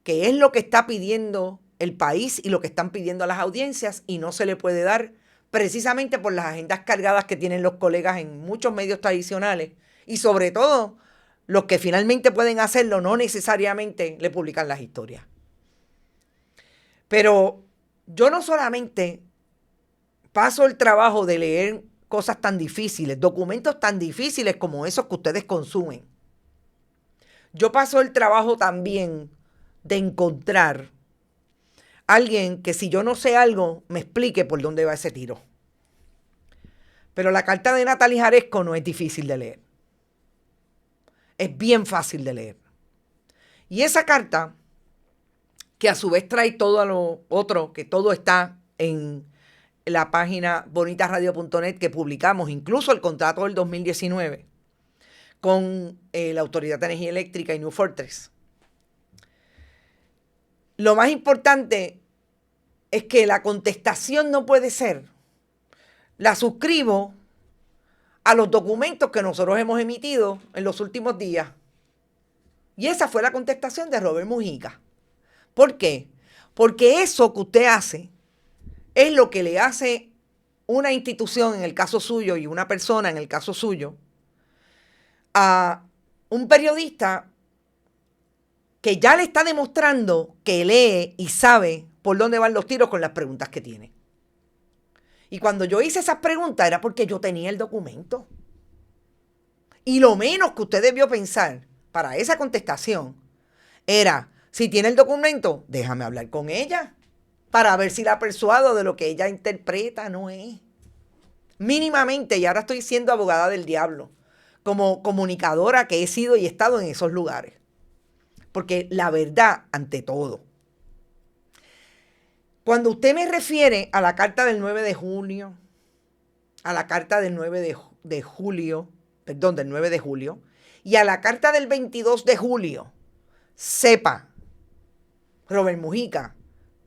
que es lo que está pidiendo el país y lo que están pidiendo las audiencias, y no se le puede dar precisamente por las agendas cargadas que tienen los colegas en muchos medios tradicionales, y sobre todo los que finalmente pueden hacerlo no necesariamente le publican las historias. Pero yo no solamente paso el trabajo de leer cosas tan difíciles, documentos tan difíciles como esos que ustedes consumen. Yo paso el trabajo también de encontrar alguien que, si yo no sé algo, me explique por dónde va ese tiro. Pero la carta de Natalie Jaresco no es difícil de leer. Es bien fácil de leer. Y esa carta, que a su vez trae todo lo otro, que todo está en la página bonitasradio.net que publicamos, incluso el contrato del 2019 con la Autoridad de Energía Eléctrica y New Fortress. Lo más importante es que la contestación no puede ser, la suscribo a los documentos que nosotros hemos emitido en los últimos días. Y esa fue la contestación de Robert Mujica. ¿Por qué? Porque eso que usted hace es lo que le hace una institución en el caso suyo y una persona en el caso suyo a un periodista que ya le está demostrando que lee y sabe por dónde van los tiros con las preguntas que tiene. Y cuando yo hice esas preguntas era porque yo tenía el documento. Y lo menos que usted debió pensar para esa contestación era, si tiene el documento, déjame hablar con ella para ver si la persuado de lo que ella interpreta no es. Mínimamente, y ahora estoy siendo abogada del diablo, como comunicadora que he sido y he estado en esos lugares. Porque la verdad ante todo. Cuando usted me refiere a la carta del 9 de junio, a la carta del 9 de julio, y a la carta del 22 de julio, sepa, Robert Mujica,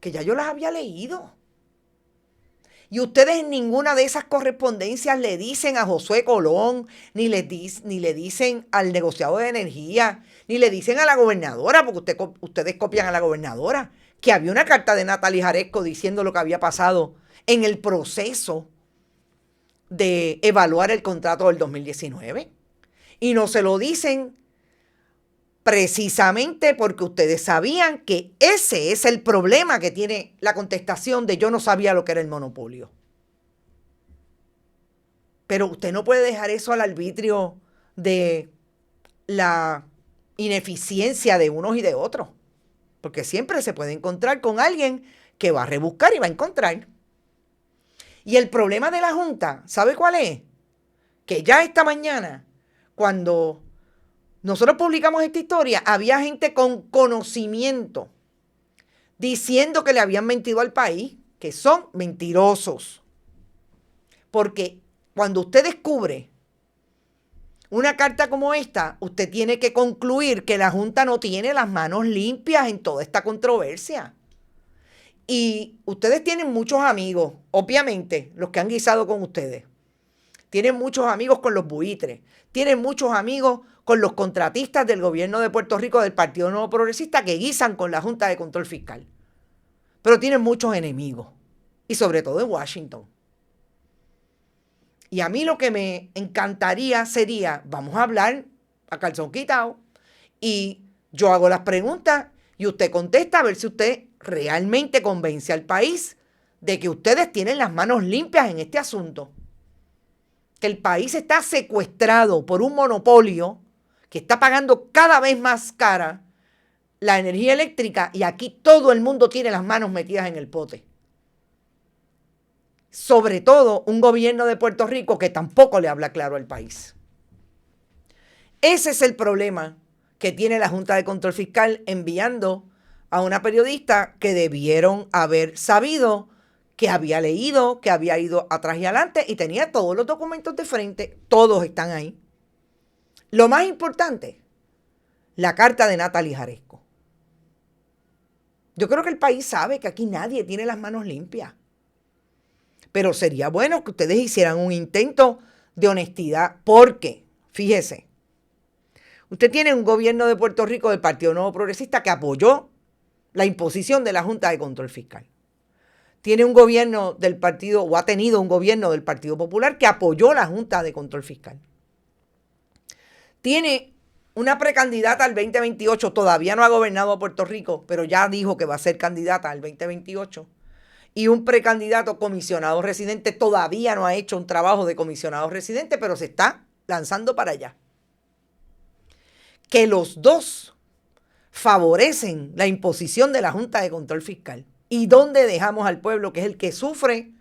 que ya yo las había leído. Y ustedes en ninguna de esas correspondencias le dicen a Josué Colón, ni le dicen al negociado de energía, ni le dicen a la gobernadora, porque ustedes copian a la gobernadora, que había una carta de Natalie Jaresco diciendo lo que había pasado en el proceso de evaluar el contrato del 2019. Y no se lo dicen precisamente porque ustedes sabían que ese es el problema que tiene la contestación de yo no sabía lo que era el monopolio. Pero usted no puede dejar eso al arbitrio de la ineficiencia de unos y de otros, porque siempre se puede encontrar con alguien que va a rebuscar y va a encontrar. Y el problema de la Junta, ¿sabe cuál es? Que ya esta mañana, cuando nosotros publicamos esta historia, había gente con conocimiento diciendo que le habían mentido al país, que son mentirosos. Porque cuando usted descubre una carta como esta, usted tiene que concluir que la Junta no tiene las manos limpias en toda esta controversia. Y ustedes tienen muchos amigos, obviamente, los que han guisado con ustedes. Tienen muchos amigos con los buitres. Tienen muchos amigos con los contratistas del gobierno de Puerto Rico del Partido Nuevo Progresista que guisan con la Junta de Control Fiscal. Pero tienen muchos enemigos. Y sobre todo en Washington. Y a mí lo que me encantaría sería, vamos a hablar a calzón quitado y yo hago las preguntas y usted contesta a ver si usted realmente convence al país de que ustedes tienen las manos limpias en este asunto. Que el país está secuestrado por un monopolio que está pagando cada vez más cara la energía eléctrica y aquí todo el mundo tiene las manos metidas en el pote. Sobre todo un gobierno de Puerto Rico que tampoco le habla claro al país. Ese es el problema que tiene la Junta de Control Fiscal enviando a una periodista que debieron haber sabido, que había leído, que había ido atrás y adelante y tenía todos los documentos de frente. Todos están ahí. Lo más importante, la carta de Natalie Jaresco. Yo creo que el país sabe que aquí nadie tiene las manos limpias. Pero sería bueno que ustedes hicieran un intento de honestidad porque, fíjese, usted tiene un gobierno de Puerto Rico del Partido Nuevo Progresista que apoyó la imposición de la Junta de Control Fiscal. Tiene un gobierno del partido, o ha tenido un gobierno del Partido Popular que apoyó la Junta de Control Fiscal. Tiene una precandidata al 2028, todavía no ha gobernado a Puerto Rico, pero ya dijo que va a ser candidata al 2028. Y un precandidato comisionado residente todavía no ha hecho un trabajo de comisionado residente, pero se está lanzando para allá. Que los dos favorecen la imposición de la Junta de Control Fiscal. ¿Y dónde dejamos al pueblo, que es el que sufre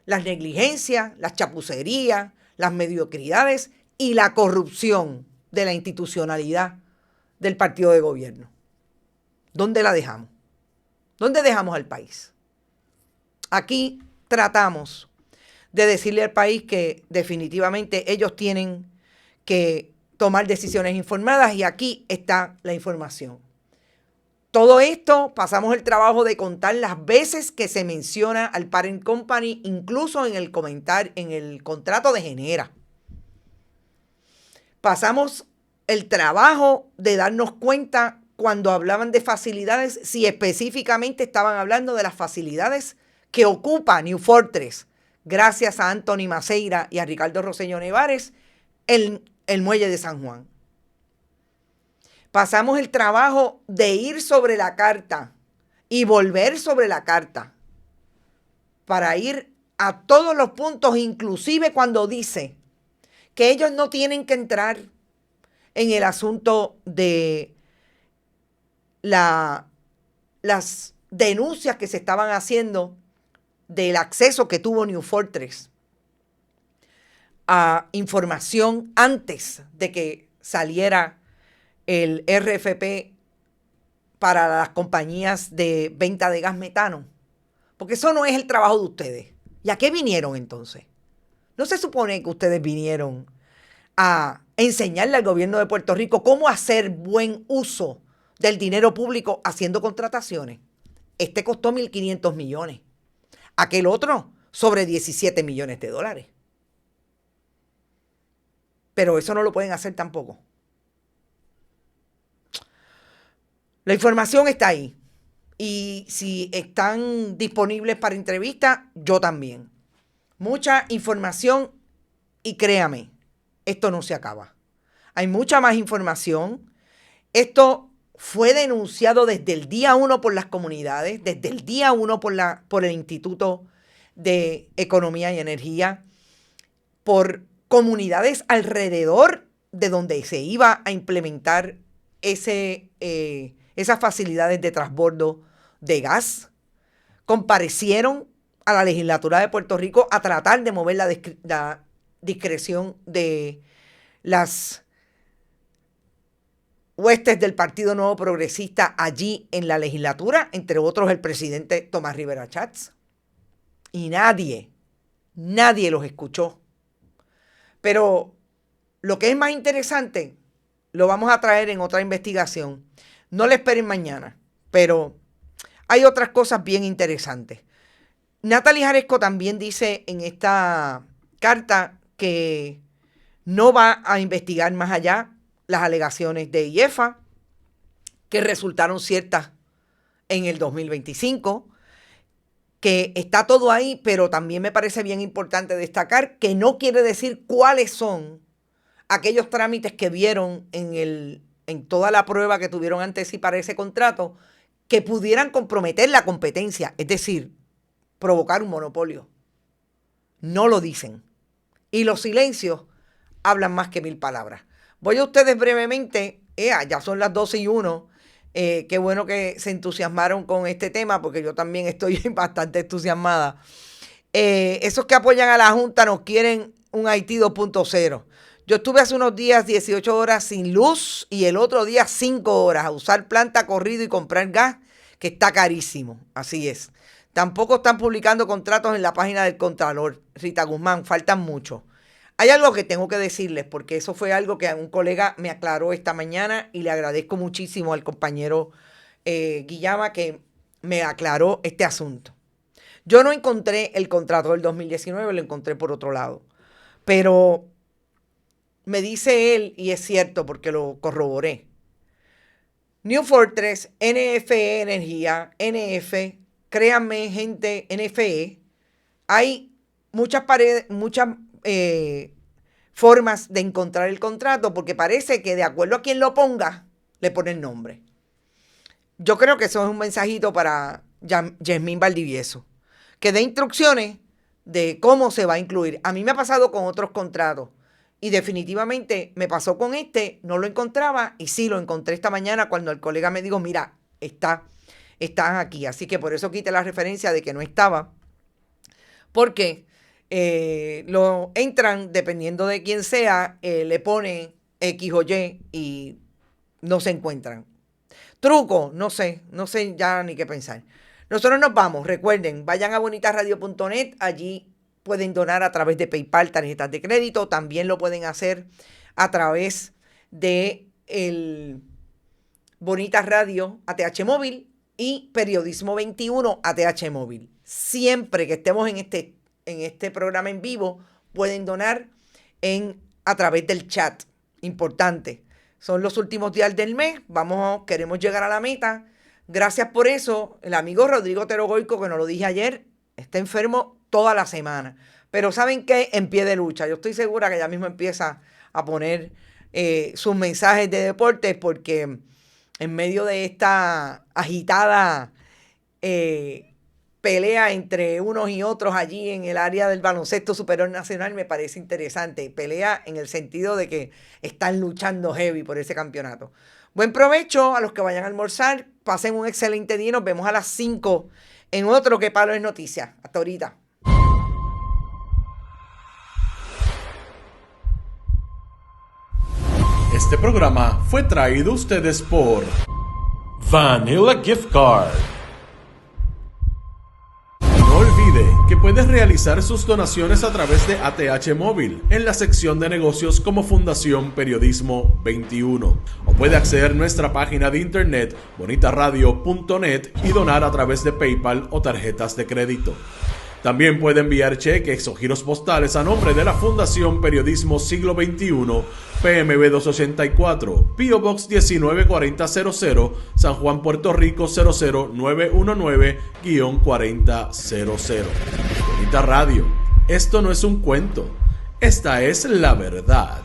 las negligencias, las chapucerías, las mediocridades y la corrupción de la institucionalidad del partido de gobierno? ¿Dónde la dejamos? ¿Dónde dejamos al país? Aquí tratamos de decirle al país que definitivamente ellos tienen que tomar decisiones informadas y aquí está la información. Todo esto pasamos el trabajo de contar las veces que se menciona al parent company, incluso en el contrato de Genera. Pasamos el trabajo de darnos cuenta cuando hablaban de facilidades, si específicamente estaban hablando de las facilidades que ocupa New Fortress, gracias a Anthony Maceira y a Ricardo Rosselló Nevares, el muelle de San Juan. Pasamos el trabajo de ir sobre la carta y volver sobre la carta para ir a todos los puntos, inclusive cuando dice que ellos no tienen que entrar en el asunto de las denuncias que se estaban haciendo del acceso que tuvo New Fortress a información antes de que saliera el RFP para las compañías de venta de gas metano. Porque eso no es el trabajo de ustedes. ¿Y a qué vinieron entonces? ¿No se supone que ustedes vinieron a enseñarle al gobierno de Puerto Rico cómo hacer buen uso del dinero público haciendo contrataciones? Este costó 1.500 millones. Aquel otro sobre 17 millones de dólares. Pero eso no lo pueden hacer tampoco. La información está ahí. Y si están disponibles para entrevista, yo también. Mucha información y créame, esto no se acaba. Hay mucha más información. Esto fue denunciado desde el día 1 por las comunidades, desde el día 1 por el Instituto de Economía y Energía, por comunidades alrededor de donde se iba a implementar esas facilidades de transbordo de gas. Comparecieron a la legislatura de Puerto Rico a tratar de mover la discreción de las huestes del Partido Nuevo Progresista allí en la legislatura, entre otros el presidente Tomás Rivera Chats. Y nadie los escuchó. Pero lo que es más interesante, lo vamos a traer en otra investigación. No le esperen mañana, pero hay otras cosas bien interesantes. Natalie Jaresco también dice en esta carta que no va a investigar más allá las alegaciones de IEFA, que resultaron ciertas en el 2025, que está todo ahí, pero también me parece bien importante destacar que no quiere decir cuáles son aquellos trámites que vieron en toda la prueba que tuvieron antes y para ese contrato, que pudieran comprometer la competencia, es decir, provocar un monopolio. No lo dicen. Y los silencios hablan más que 1000 palabras. Voy a ustedes brevemente, ya son las 12:01. Qué bueno que se entusiasmaron con este tema, porque yo también estoy bastante entusiasmada. Esos que apoyan a la Junta nos quieren un Haití 2.0. Yo estuve hace unos días 18 horas sin luz y el otro día 5 horas a usar planta corrido y comprar gas, que está carísimo. Así es. Tampoco están publicando contratos en la página del Contralor. Rita Guzmán, faltan mucho. Hay algo que tengo que decirles, porque eso fue algo que un colega me aclaró esta mañana y le agradezco muchísimo al compañero Guillama que me aclaró este asunto. Yo no encontré el contrato del 2019, lo encontré por otro lado. Pero me dice él, y es cierto porque lo corroboré, New Fortress, NFE Energía, NF, créanme gente, NFE, hay muchas formas de encontrar el contrato, porque parece que de acuerdo a quien lo ponga, le ponen nombre. Yo creo que eso es un mensajito para Yasmín Valdivieso, que dé instrucciones de cómo se va a incluir. A mí me ha pasado con otros contratos y definitivamente me pasó con este, no lo encontraba y sí lo encontré esta mañana cuando el colega me dijo, mira, están aquí. Así que por eso quité la referencia de que no estaba, porque lo entran, dependiendo de quién sea, le ponen X o Y no se encuentran. Truco, no sé ya ni qué pensar. Nosotros nos vamos, recuerden, vayan a bonitasradio.net, allí pueden donar a través de PayPal, tarjetas de crédito, también lo pueden hacer a través de el Bonitas Radio ATH Móvil y Periodismo 21 ATH Móvil. Siempre que estemos en este programa en vivo, pueden donar a través del chat. Importante. Son los últimos días del mes. Queremos llegar a la meta. Gracias por eso. El amigo Rodrigo Otero Goico, que nos lo dije ayer, está enfermo toda la semana. Pero ¿saben qué? En pie de lucha. Yo estoy segura que ya mismo empieza a poner sus mensajes de deportes, porque en medio de esta agitada pelea entre unos y otros allí en el área del baloncesto superior nacional, me parece interesante. Pelea en el sentido de que están luchando heavy por ese campeonato. Buen provecho a los que vayan a almorzar. Pasen un excelente día. Nos vemos a las 5 en otro Que Palo es Noticia. Hasta ahorita. Este programa fue traído a ustedes por Vanilla Gift Card. No olvide que puedes realizar sus donaciones a través de ATH Móvil en la sección de negocios como Fundación Periodismo 21. O puede acceder a nuestra página de internet bonitasradio.net y donar a través de PayPal o tarjetas de crédito. También puede enviar cheques o giros postales a nombre de la Fundación Periodismo Siglo XXI, PMB 284, P.O. Box 194000, San Juan, Puerto Rico 00919-4000. Bonita Radio, esto no es un cuento, esta es la verdad.